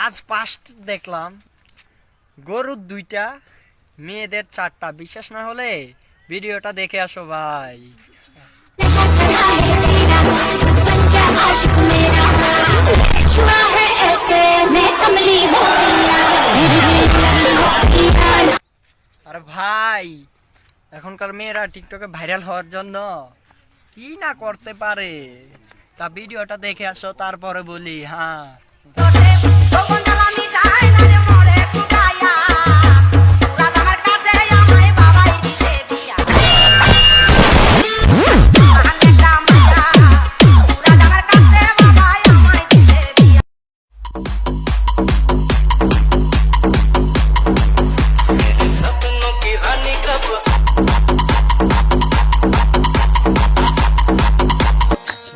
আজ ফার্স্ট দেখলাম গরুর 2টা মেয়েদের 4টা। বিশ্বাস না হলে ভিডিওটা দেখে আসো ভাই। আরে ভাই, এখনকার মেয়েরা টিকটকে ভাইরাল হওয়ার জন্য কি না করতে পারে, তা ভিডিওটা দেখে আসো তারপরে বলি। হ্যাঁ,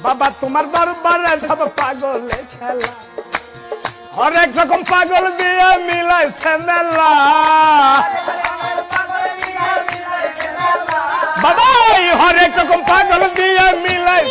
বাবা তোমার দরবারে সব পাগলে খেলা, হরেক রকম পাগল দিয়ে মিলাইছে মেলা। বাবা হরেক রকম পাগল দিয়ে মিলাই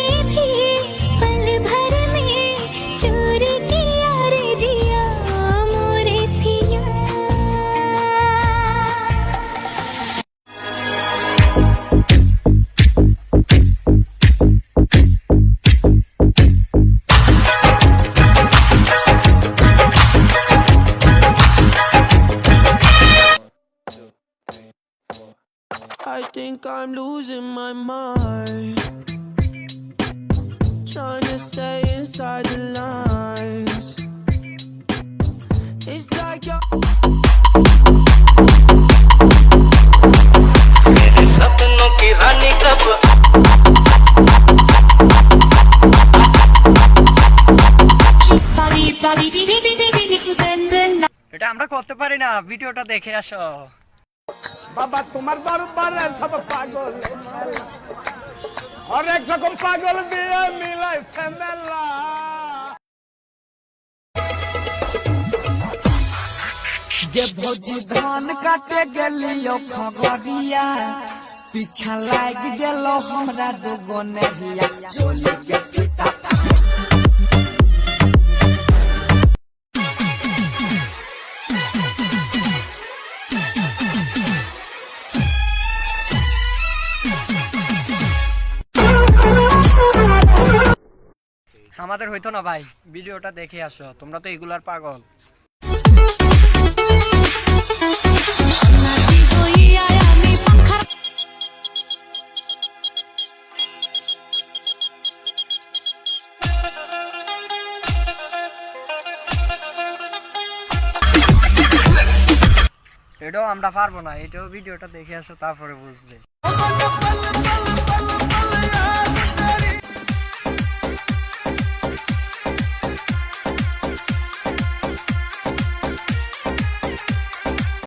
I think I'm losing my mind, trying to stay inside the lines. It's like you're सपनों की रानी कब এটা আমরা করতে পারি না, ভিডিওটা দেখে আসো। বাবা তোমার দরবারে সব পাগল খেলা, হরেক রকম পাগল দিয়ে মিলাইছে মেলা। যে ভোজি ধান কাটে গেলিও খগরিয়া, পিছা লাগ গেল हमरा দুগो नहिया चोली के पिता। আমাদের হইতো না ভাই, ভিডিওটা দেখে আসো, তোমরা তো এগুলার পাগল। এটাও আমরা পারবো না, এটাও ভিডিওটা দেখে আসো তারপরে বুঝবে।